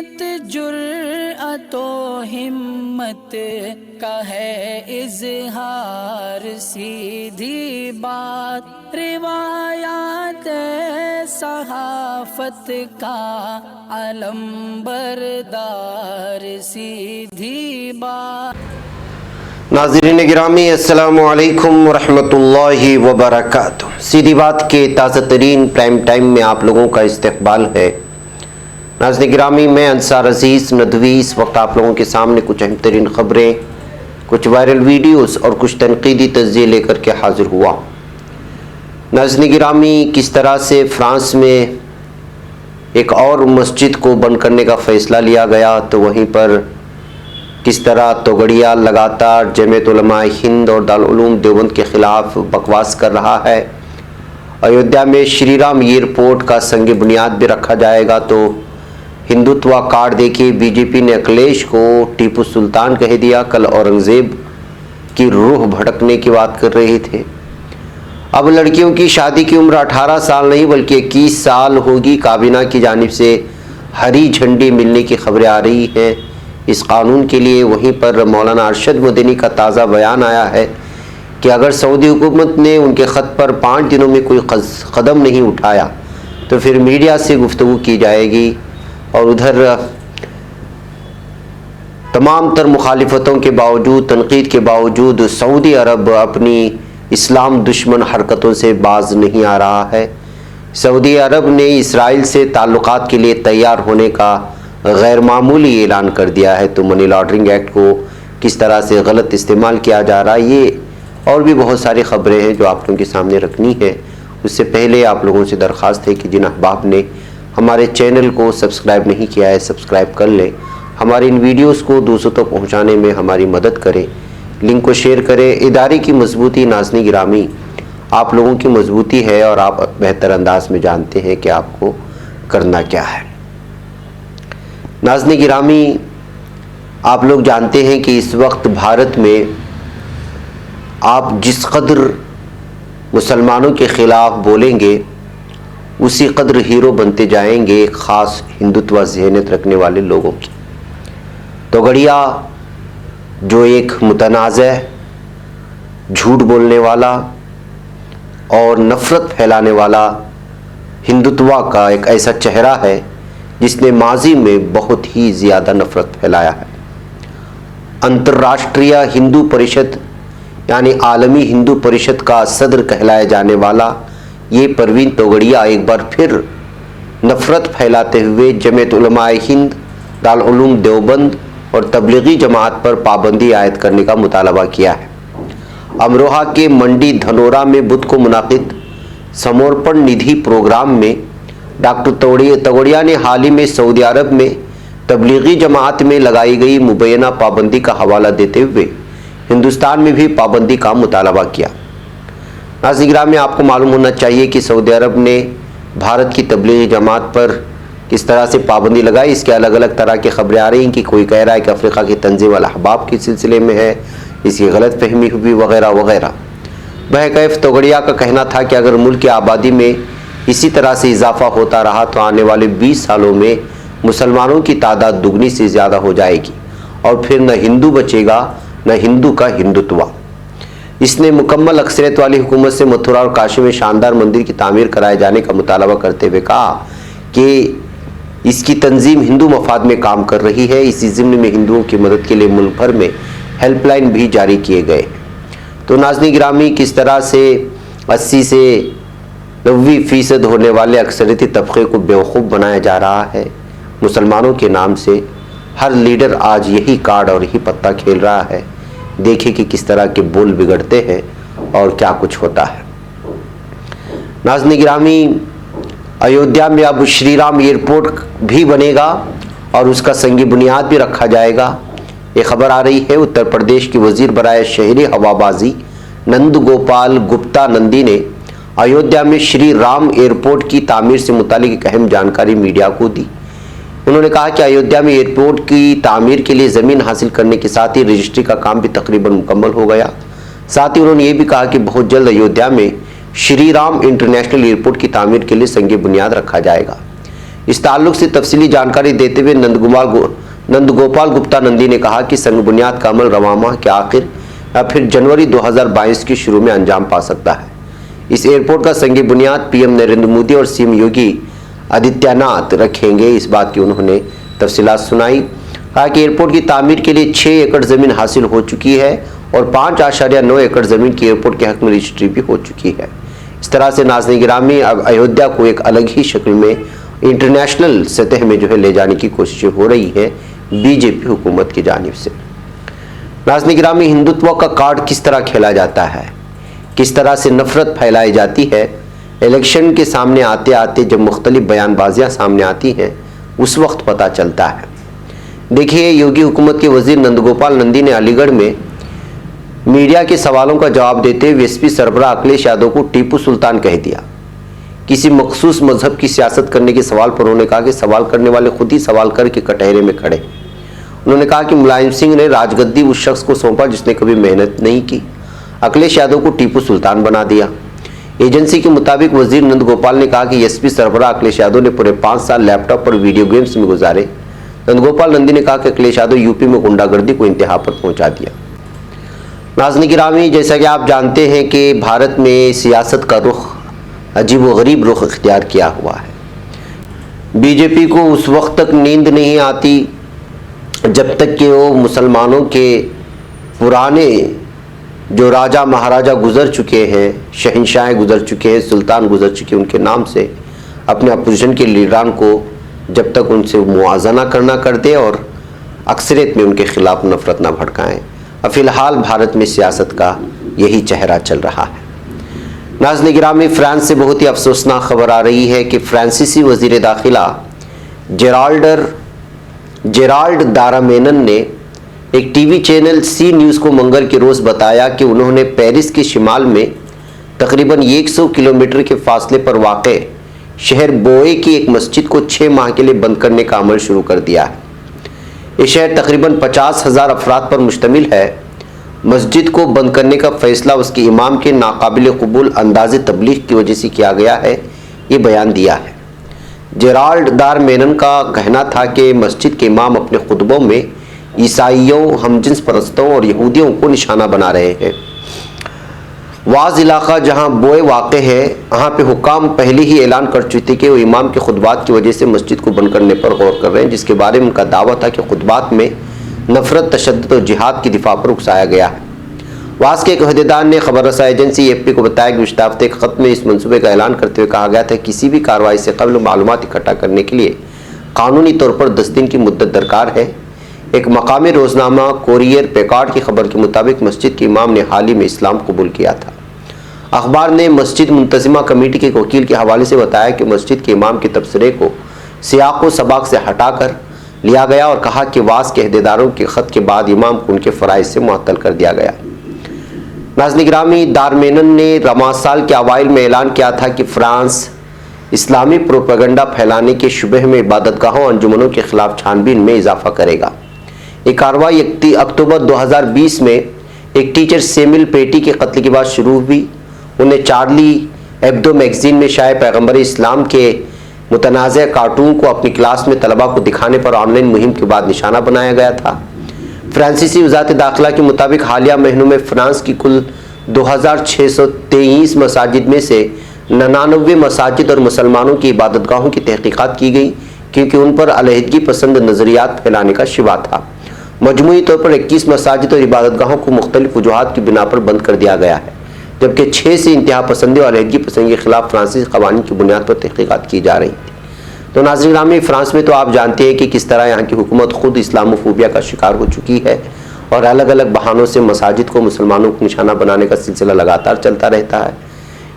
مت جرأت و ہمت کا ہے اظہار، سیدھی بات روایات صحافت کا علم بردار، سیدھی بات۔ ناظرین گرامی السلام علیکم ورحمۃ اللہ وبرکاتہ۔ سیدھی بات کے تازہ ترین پرائم ٹائم میں آپ لوگوں کا استقبال ہے۔ ناظرین گرامی، میں انصار عزیز ندوی اس وقت آپ لوگوں کے سامنے کچھ اہم ترین خبریں، کچھ وائرل ویڈیوز اور کچھ تنقیدی تجزیے لے کر کے حاضر ہوا۔ ناظرین گرامی، کس طرح سے فرانس میں ایک اور مسجد کو بند کرنے کا فیصلہ لیا گیا، تو وہیں پر کس طرح توگڑیا لگاتار جمعیت علماء ہند اور دارالعلوم دیوبند کے خلاف بکواس کر رہا ہے۔ ایودھیا میں شری رام ایئرپورٹ کا سنگ بنیاد بھی رکھا جائے گا، تو ہندوتوا کارڈ دیکھیے، بی جے پی نے اکھلیش کو ٹیپو سلطان کہہ دیا۔ کل اورنگزیب کی روح بھٹکنے کی بات کر رہے تھے۔ اب لڑکیوں کی شادی کی عمر 18 سال نہیں بلکہ 21 سال ہوگی۔ کابینہ کی جانب سے ہری جھنڈی ملنے کی خبریں آ رہی ہیں اس قانون کے لیے۔ وہیں پر مولانا ارشد مدنی کا تازہ بیان آیا ہے کہ اگر سعودی حکومت نے ان کے خط پر 5 دنوں میں کوئی قدم نہیں اٹھایا تو پھر میڈیا سے گفتگو کی جائے گی۔ اور ادھر تمام تر مخالفتوں کے باوجود، تنقید کے باوجود، سعودی عرب اپنی اسلام دشمن حرکتوں سے باز نہیں آ رہا ہے۔ سعودی عرب نے اسرائیل سے تعلقات کے لیے تیار ہونے کا غیر معمولی اعلان کر دیا ہے۔ تو منی لانڈرنگ ایکٹ کو کس طرح سے غلط استعمال کیا جا رہا ہے، یہ اور بھی بہت ساری خبریں ہیں جو آپ لوگوں کے سامنے رکھنی ہے۔ اس سے پہلے آپ لوگوں سے درخواست ہے کہ جن احباب نے ہمارے چینل کو سبسکرائب نہیں کیا ہے سبسکرائب کر لیں، ہماری ان ویڈیوز کو دوسروں تک پہنچانے میں ہماری مدد کریں، لنک کو شیئر کریں۔ ادارے کی مضبوطی ناظرین گرامی آپ لوگوں کی مضبوطی ہے، اور آپ بہتر انداز میں جانتے ہیں کہ آپ کو کرنا کیا ہے۔ ناظرین گرامی، آپ لوگ جانتے ہیں کہ اس وقت بھارت میں آپ جس قدر مسلمانوں کے خلاف بولیں گے اسی قدر ہیرو بنتے جائیں گے ایک خاص ہندوتوا ذہنیت رکھنے والے لوگوں کی۔ توگڑیا جو ایک متنازع، جھوٹ بولنے والا اور نفرت پھیلانے والا ہندوتوا کا ایک ایسا چہرہ ہے جس نے ماضی میں بہت ہی زیادہ نفرت پھیلایا ہے۔ انترراشٹریہ ہندو پریشد یعنی عالمی ہندو پریشد کا صدر کہلائے جانے والا یہ پروین توگڑیا ایک بار پھر نفرت پھیلاتے ہوئے جمعیت علماء ہند، دارالعلوم دیوبند اور تبلیغی جماعت پر پابندی عائد کرنے کا مطالبہ کیا ہے۔ امروہہ کے منڈی دھنورا میں بدھ کو منعقد سمرپن ندھی پروگرام میں ڈاکٹر توگڑیا نے حال ہی میں سعودی عرب میں تبلیغی جماعت میں لگائی گئی مبینہ پابندی کا حوالہ دیتے ہوئے ہندوستان میں بھی پابندی کا مطالبہ کیا۔ ناظرین گرامی، آپ کو معلوم ہونا چاہیے کہ سعودی عرب نے بھارت کی تبلیغی جماعت پر کس طرح سے پابندی لگائی۔ اس کے الگ الگ طرح کی خبریں آ رہی ہیں کہ کوئی کہہ رہا ہے کہ افریقہ کی تنظیم الاحباب کے سلسلے میں ہے، اس کی غلط فہمی ہوئی وغیرہ وغیرہ۔ بہرکیف توگڑیا کا کہنا تھا کہ اگر ملک کی آبادی میں اسی طرح سے اضافہ ہوتا رہا تو آنے والے 20 سالوں میں مسلمانوں کی تعداد دگنی سے زیادہ ہو جائے گی، اور پھر نہ ہندو بچے گا نہ ہندو کا ہندوتوا۔ اس نے مکمل اکثریت والی حکومت سے متھرا اور کاشی میں شاندار مندر کی تعمیر کرائے جانے کا مطالبہ کرتے ہوئے کہا کہ اس کی تنظیم ہندو مفاد میں کام کر رہی ہے۔ اسی ضمن میں ہندوؤں کی مدد کے لیے ملک بھر میں ہیلپ لائن بھی جاری کیے گئے۔ تو ناظرین گرامی، کس طرح سے 80 سے 90% ہونے والے اکثریتی طبقے کو بیوقوف بنایا جا رہا ہے مسلمانوں کے نام سے۔ ہر لیڈر آج یہی کارڈ اور یہی پتہ کھیل رہا ہے۔ دیکھیں کہ کس طرح کے بول بگڑتے ہیں اور کیا کچھ ہوتا ہے۔ ناظرین گرامی، ایودھیا میں اب شری رام ایئرپورٹ بھی بنے گا اور اس کا سنگ بنیاد بھی رکھا جائے گا۔ یہ خبر آ رہی ہے اتر پردیش کی وزیر برائے شہری ہوابازی نند گوپال گپتا نندی نے ایودھیا میں شری رام ایئرپورٹ کی تعمیر سے متعلق ایک اہم جانکاری میڈیا کو دی۔ انہوں نے کہا کہ ایودھیا میں ایئرپورٹ کی تعمیر کے لیے زمین حاصل کرنے کے ساتھ ہی رجسٹری کا کام بھی تقریباً مکمل ہو گیا۔ ساتھ ہی انہوں نے یہ بھی کہا کہ بہت جلد ایودھیا میں شری رام انٹرنیشنل ایئرپورٹ کی تعمیر کے لیے سنگ بنیاد رکھا جائے گا۔ اس تعلق سے تفصیلی جانکاری دیتے ہوئے نندگوپال گپتا نندی نے کہا کہ سنگ بنیاد کا عمل رواں ماہ کے آخر یا پھر جنوری 2022 کے شروع میں انجام پا سکتا ہے۔ اس ایئرپورٹ کا سنگ بنیاد پی ایم نریندر مودی اور سی ایم یوگی آدتیہ ناتھ رکھیں گے۔ اس بات کی انہوں نے تفصیلات سنائی۔ کہا کہ ایئرپورٹ کی تعمیر کے لیے 6 ایکڑ زمین حاصل ہو چکی ہے اور 5.9 ایکڑ زمین کی ایئرپورٹ کے حق میں رجسٹری بھی ہو چکی ہے۔ اس طرح سے ناظرین گرامی اب ایودھیا کو ایک الگ ہی شکل میں انٹرنیشنل سطح میں لے جانے کی کوششیں ہو رہی ہیں بی جے پی حکومت کی جانب سے۔ ناظرین گرامی، ہندوتوا کا کارڈ کس طرح کھیلا جاتا ہے، کس طرح سے نفرت پھیلائی جاتی ہے، الیکشن کے سامنے آتے آتے جب مختلف بیان بازیاں سامنے آتی ہیں اس وقت پتہ چلتا ہے۔ دیکھیے، یوگی حکومت کے وزیر نندگوپال نندی نے علی گڑھ میں میڈیا کے سوالوں کا جواب دیتے ہوئے ایس پی سربراہ اکھلیش یادو کو ٹیپو سلطان کہہ دیا۔ کسی مخصوص مذہب کی سیاست کرنے کے سوال پر انہوں نے کہا کہ سوال کرنے والے خود ہی سوال کر کے کٹہرے میں کھڑے۔ انہوں نے کہا کہ ملائم سنگھ نے راج گدی اس شخص کو سونپا جس نے کبھی محنت نہیں کی، اکھلیش یادو کو ٹیپو سلطان بنا دیا۔ ایجنسی کے مطابق وزیر نند گوپال نے کہا کہ ایس پی سربراہ اکھلیش یادو نے پورے 5 سال لیپ ٹاپ پر ویڈیو گیمز میں گزارے۔ نند گوپال نندی نے کہا کہ اکھلیش یادو یوپی میں غنڈہ گردی کو انتہا پر پہنچا دیا۔ ناظرین گرامی، جیسا کہ آپ جانتے ہیں کہ بھارت میں سیاست کا رخ عجیب و غریب رخ اختیار کیا ہوا ہے۔ بی جے پی کو اس وقت تک نیند نہیں آتی جب تک کہ وہ مسلمانوں کے پرانے جو راجہ مہاراجہ گزر چکے ہیں، شہنشاہ گزر چکے ہیں، سلطان گزر چکے ہیں، ان کے نام سے اپنے اپوزیشن کے لیڈران کو جب تک ان سے موازنہ کرنا کر دے اور اکثریت میں ان کے خلاف نفرت نہ بھڑکائیں۔ فی الحال بھارت میں سیاست کا یہی چہرہ چل رہا ہے۔ ناظرین گرامی، فرانس سے بہت ہی افسوسناک خبر آ رہی ہے کہ فرانسیسی وزیر داخلہ جیرالڈ دارامینن نے ایک ٹی وی چینل سی نیوز کو منگل کے روز بتایا کہ انہوں نے پیرس کے شمال میں تقریباً 100 کلومیٹر کے فاصلے پر واقع شہر بوئے کی ایک مسجد کو 6 ماہ کے لیے بند کرنے کا عمل شروع کر دیا ہے۔ یہ شہر تقریباً 50,000 افراد پر مشتمل ہے۔ مسجد کو بند کرنے کا فیصلہ اس کے امام کے ناقابل قبول انداز تبلیغ کی وجہ سے کیا گیا ہے، یہ بیان دیا ہے۔ جیرالڈ دارمینن کا کہنا تھا کہ مسجد کے امام اپنے خطبوں میں عیسائیوں، ہم جنس پرستوں اور یہودیوں کو نشانہ بنا رہے ہیں۔ واز علاقہ جہاں بوئے واقع ہے، وہاں پہ حکام پہلے ہی اعلان کر چکے تھے کہ وہ امام کے خطبات کی وجہ سے مسجد کو بند کرنے پر غور کر رہے ہیں، جس کے بارے میں ان کا دعویٰ تھا کہ خطبات میں نفرت، تشدد اور جہاد کی دفاع پر اکسایا گیا ہے۔ واز کے ایک عہدیدار نے خبر رساں ایجنسی اے پی کو بتایا کہ گزشتہ ہفتے ایک خط میں اس منصوبے کا اعلان کرتے ہوئے کہا گیا تھا کہ کسی بھی کارروائی سے قبل معلومات اکٹھا کرنے کے لیے قانونی طور پر 10 دن کی مدت درکار ہے۔ ایک مقامی روزنامہ کوریئر پیکارڈ کی خبر کے مطابق مسجد کے امام نے حال ہی میں اسلام قبول کیا تھا۔ اخبار نے مسجد منتظمہ کمیٹی کے ایک وکیل کے حوالے سے بتایا کہ مسجد کے امام کے تبصرے کو سیاق و سباق سے ہٹا کر لیا گیا اور کہا کہ واز کے عہدیداروں کے خط کے بعد امام کو ان کے فرائض سے معطل کر دیا گیا۔ ناظرین گرامی، دارمینن نے رمضان سال کے اوائل میں اعلان کیا تھا کہ فرانس اسلامی پروپیگنڈا پھیلانے کے شبہ میں عبادت گاہوں اور انجمنوں کے خلاف چھان بین میں اضافہ کرے گا۔ یہ کارروائی اکتوبر 2020 میں ایک ٹیچر سیمل پیٹی کے قتل کے بعد شروع ہوئی۔ انہیں چارلی ایبدو میگزین میں شائع پیغمبر اسلام کے متنازع کارٹون کو اپنی کلاس میں طلباء کو دکھانے پر آن لائن مہم کے بعد نشانہ بنایا گیا تھا۔ فرانسیسی وزارت داخلہ کے مطابق حالیہ مہینوں میں فرانس کی کل 2623 مساجد میں سے 99 مساجد اور مسلمانوں کی عبادت گاہوں کی تحقیقات کی گئی کیونکہ ان پر علیحدگی پسند نظریات پھیلانے کا شبہ تھا۔ مجموعی طور پر 21 مساجد اور عبادت گاہوں کو مختلف وجوہات کی بنا پر بند کر دیا گیا ہے، جبکہ 6 سے انتہا پسندی اور علیحدگی پسندی کے خلاف فرانسیسی قوانین کی بنیاد پر تحقیقات کی جا رہی تھی۔ تو ناظرین گرامی، فرانس میں تو آپ جانتے ہیں کہ کس طرح یہاں کی حکومت خود اسلاموفوبیا کا شکار ہو چکی ہے اور الگ الگ بہانوں سے مساجد کو مسلمانوں کو نشانہ بنانے کا سلسلہ لگاتار چلتا رہتا ہے۔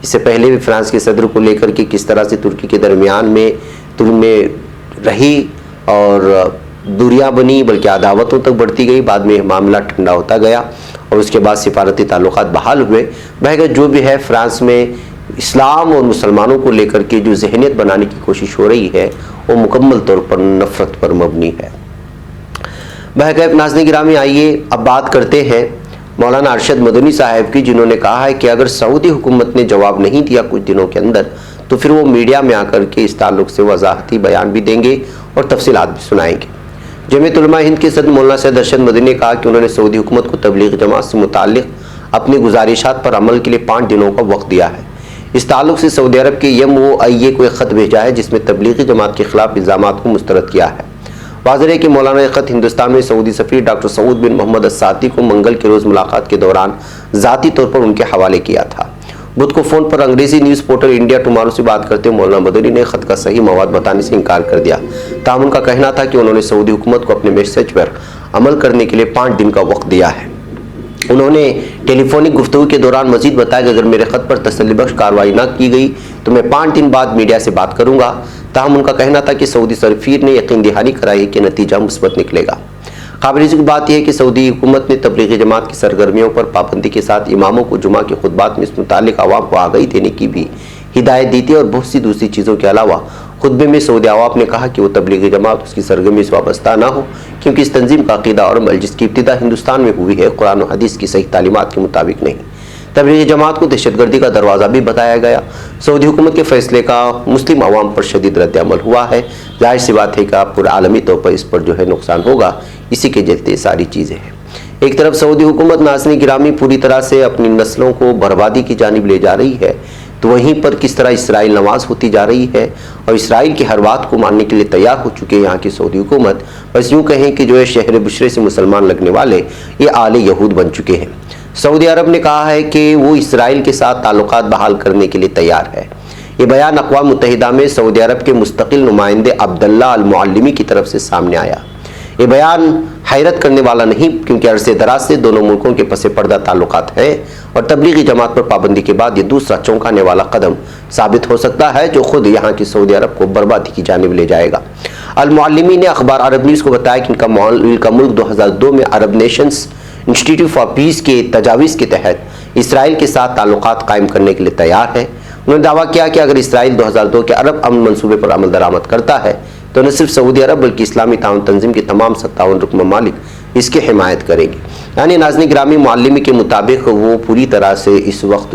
اس سے پہلے بھی فرانس کے صدر کو لے کر کے کس طرح سے ترکی کے درمیان میں رہی اور دوریاں بنی، بلکہ عداوتوں تک بڑھتی گئی، بعد میں معاملہ ٹھنڈا ہوتا گیا اور اس کے بعد سفارتی تعلقات بحال ہوئے۔ بہرحال جو بھی ہے، فرانس میں اسلام اور مسلمانوں کو لے کر کے جو ذہنیت بنانے کی کوشش ہو رہی ہے وہ مکمل طور پر نفرت پر مبنی ہے۔ بہرکیف ناظرین گرامی، آئیے اب بات کرتے ہیں مولانا ارشد مدنی صاحب کی، جنہوں نے کہا ہے کہ اگر سعودی حکومت نے جواب نہیں دیا کچھ دنوں کے اندر تو تو پھر وہ میڈیا میں آ کر کے اس تعلق سے وضاحتی بیان بھی دیں گے اور تفصیلات بھی سنائیں گے۔ جمعیت علماء ہند کے صدر مولانا سید ارشد مدنی نے کہا کہ انہوں نے سعودی حکومت کو تبلیغ جماعت سے متعلق اپنی گزارشات پر عمل کے لیے 5 دنوں کا وقت دیا ہے۔ اس تعلق سے سعودی عرب کے MOIA کو ایک خط بھیجا ہے جس میں تبلیغی جماعت کے خلاف الزامات کو مسترد کیا ہے۔ واضح ہے کہ مولانا یہ خط ہندوستان میں سعودی سفیر ڈاکٹر سعود بن محمد الساتی کو منگل کے روز ملاقات کے دوران ذاتی طور پر ان کے حوالے کیا تھا۔ بدھ کو فون پر انگریزی نیوز پورٹل انڈیا ٹمارو سے بات کرتے ہوئے مولانا مدنی نے خط کا صحیح مواد بتانے سے انکار کر دیا۔ تاہم ان کا کہنا تھا کہ انہوں نے سعودی حکومت کو اپنے میسج پر عمل کرنے کے لیے 5 دن کا وقت دیا ہے۔ انہوں نے ٹیلی فونک گفتگو کے دوران مزید بتایا کہ اگر میرے خط پر تسلی بخش کارروائی نہ کی گئی تو میں 5 دن بعد میڈیا سے بات کروں گا۔ تاہم ان کا کہنا تھا کہ سعودی سفیر نے یقین دہانی کرائی کہ نتیجہ مثبت نکلے گا۔ قابل ذکر بات یہ ہے کہ سعودی حکومت نے تبلیغی جماعت کی سرگرمیوں پر پابندی کے ساتھ اماموں کو جمعہ کے خطبات میں اس متعلق عوام کو آگاہی دینے کی بھی ہدایت دی تھی اور بہت سی دوسری چیزوں کے علاوہ خطبے میں سعودی عوام نے کہا کہ وہ تبلیغی جماعت اس کی سرگرمی سے وابستہ نہ ہو کیونکہ اس تنظیم کا عقیدہ اور عمل جس کی ابتدا ہندوستان میں ہوئی ہے قرآن و حدیث کی صحیح تعلیمات کے مطابق نہیں۔ تبلیغی جماعت کو دہشت گردی کا دروازہ بھی بتایا گیا۔ سعودی حکومت کے فیصلے کا مسلم عوام پر شدید رد عمل ہوا ہے۔ ظاہر سی بات ہے کہ پورے عالمی طور پر اس پر نقصان ہوگا، اسی کے جلتے یہ ساری چیزیں ہیں۔ ایک طرف سعودی حکومت ناظرین گرامی پوری طرح سے اپنی نسلوں کو بربادی کی جانب لے جا رہی ہے، تو وہیں پر کس طرح اسرائیل نواز ہوتی جا رہی ہے اور اسرائیل کی ہر بات کو ماننے کے لیے تیار ہو چکے یہاں کی سعودی حکومت۔ بس یوں کہیں کہ شہر بشرے سے مسلمان لگنے والے یہ آل یہود بن چکے ہیں۔ سعودی عرب نے کہا ہے کہ وہ اسرائیل کے ساتھ تعلقات بحال کرنے کے لیے تیار ہے۔ یہ بیان اقوام متحدہ میں سعودی عرب کے مستقل نمائندے عبداللہ المعلمی کی طرف سے سامنے آیا۔ یہ بیان حیرت کرنے والا نہیں کیونکہ عرصے دراز سے دونوں ملکوں کے پس پردہ تعلقات ہیں اور تبلیغی جماعت پر پابندی کے بعد یہ دوسرا چونکانے والا قدم ثابت ہو سکتا ہے جو خود یہاں کی سعودی عرب کو بربادی کی جانب لے جائے گا۔ المعلمی نے اخبار عرب نیوز کو بتایا کہ ان کا ملک 2002 میں عرب نیشنز انسٹیٹیوٹ فار پیس کے تجاویز کے تحت اسرائیل کے ساتھ تعلقات قائم کرنے کے لیے تیار ہے۔ انہوں نے دعویٰ کیا کہ اگر اسرائیل 2002 کے عرب امن منصوبے پر عمل درآمد کرتا ہے تو نہ صرف سعودی عرب بلکہ اسلامی تعاون تنظیم کے تمام 57 رکن ممالک اس کی حمایت کریں گے۔ یعنی ناظرین گرامی معلمی کے مطابق وہ پوری طرح سے اس وقت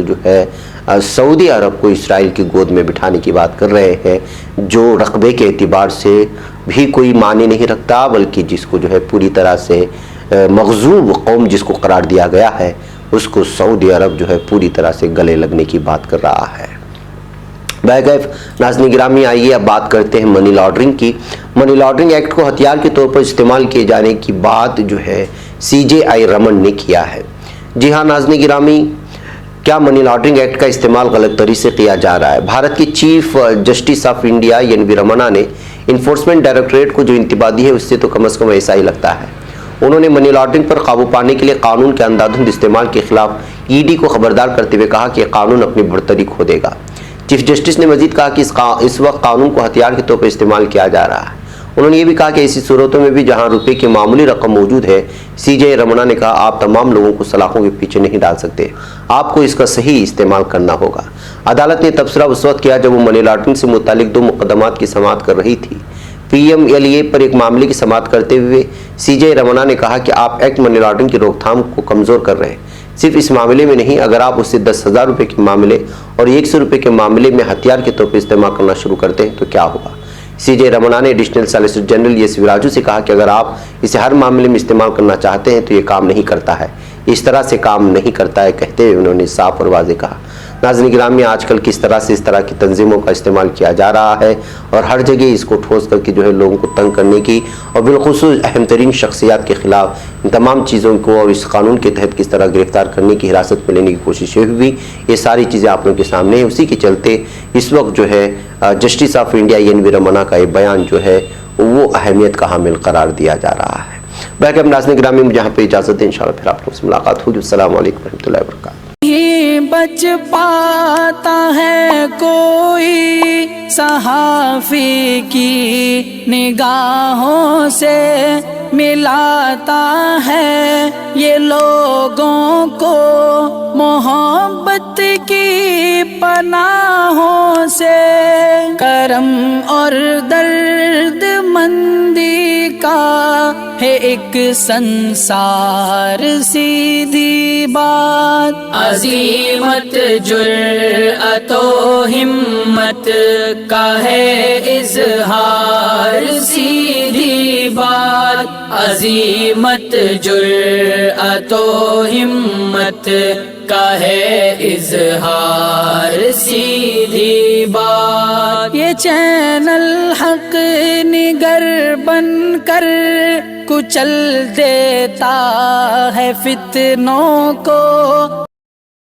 سعودی عرب کو اسرائیل کی گود میں بٹھانے کی بات کر رہے ہیں جو رقبے کے اعتبار سے بھی کوئی معنی نہیں رکھتا بلکہ جس کو پوری طرح سے مغزوب قوم جس کو قرار دیا گیا ہے اس کو سعودی عرب پوری طرح سے گلے لگنے کی بات کر رہا ہے۔ بہرکیف ناظرین گرامی آئیے اب بات کرتے ہیں منی لانڈرنگ کی۔ منی لانڈرنگ ایکٹ کو ہتھیار کے طور پر استعمال کیے جانے کی بات CJI رمن نے کیا ہے۔ جی ہاں ناظرین گرامی، کیا منی لانڈرنگ ایکٹ کا استعمال غلط طریقے سے کیا جا رہا ہے؟ بھارت کے chief justice of India NV Ramana نے انفورسمنٹ ڈائریکٹوریٹ کو جو انتباہ دی ہے اس سے تو کم از کم ایسا ہی لگتا ہے۔ انہوں نے منی لانڈرنگ پر قابو پانے کے لیے قانون کے اندھادھند استعمال کے خلاف ED کو خبردار کرتے ہوئے کہا کہ یہ قانون اپنی برتری کھو دے گا۔ چیف جسٹس نے مزید کہا کہ اس وقت قانون کو ہتھیار کے طور پر استعمال کیا جا رہا ہے۔ انہوں نے یہ بھی کہا کہ ایسی صورتوں میں بھی جہاں روپے کی معمولی رقم موجود ہے CJI رمنا نے کہا آپ تمام لوگوں کو سلاخوں کے پیچھے نہیں ڈال سکتے، آپ کو اس کا صحیح استعمال کرنا ہوگا۔ عدالت نے تبصرہ اس وقت کیا جب وہ منی لانڈرنگ سے متعلق 2 مقدمات کی سماعت کر رہی تھی۔ PMLA پر ایک معاملے کی سماعت کرتے ہوئے CJI رمنا نے کہا کہ آپ ایکٹ منی لانڈرنگ کی روک تھام کو کمزور کر رہے ہیں۔ صرف اس معاملے میں نہیں، اگر آپ اسے 10,000 روپے کے معاملے اور 100 روپے کے معاملے میں ہتھیار کے طور پر استعمال کرنا شروع کرتے ہیں تو کیا ہوگا؟ CJI رمنا نے ایڈیشنل سالیسیٹر جنرل S وراجو سے کہا کہ اگر آپ اسے ہر معاملے میں استعمال کرنا چاہتے ہیں تو یہ کام نہیں کرتا ہے، اس طرح سے کام نہیں کرتا ہے، کہتے ہوئے انہوں نے صاف اور واضح کہا۔ ناظرین گرامی، آج کل کس طرح سے اس طرح کی تنظیموں کا استعمال کیا جا رہا ہے اور ہر جگہ اس کو ٹھوس کر کے لوگوں کو تنگ کرنے کی اور بالخصوص اہم ترین شخصیات کے خلاف ان تمام چیزوں کو اور اس قانون کے تحت کس طرح گرفتار کرنے کی حراست میں لینے کی کوشش ہوئی، یہ ساری چیزیں آپ لوگوں کے سامنے ہیں۔ اسی کے چلتے اس وقت justice of India NV Ramana کا یہ بیان وہ اہمیت کا حامل قرار دیا جا رہا ہے۔ باقی اب ناظرین گرامی مجھے یہاں پہ اجازت دیں، انشاءاللہ پھر آپ لوگوں سے ملاقات ہوگی۔ السلام علیکم ورحمۃ اللہ وبرکاتہ۔ بچ پاتا ہے کوئی صحافی کی نگاہوں سے ملاتا ہے یہ لوگوں کو محبت کی پناہوں سے، کرم اور درد مندی کا ہے ایک سنسار، سیدھی بات عظیمت جرأت و ہمت کا ہے اظہار، سیدھی بات عظیمت جرأت و ہمت کا ہے اظہار، سیدھی بات۔ یہ چینل حق نگر بن کر کچل دیتا ہے فتنوں کو،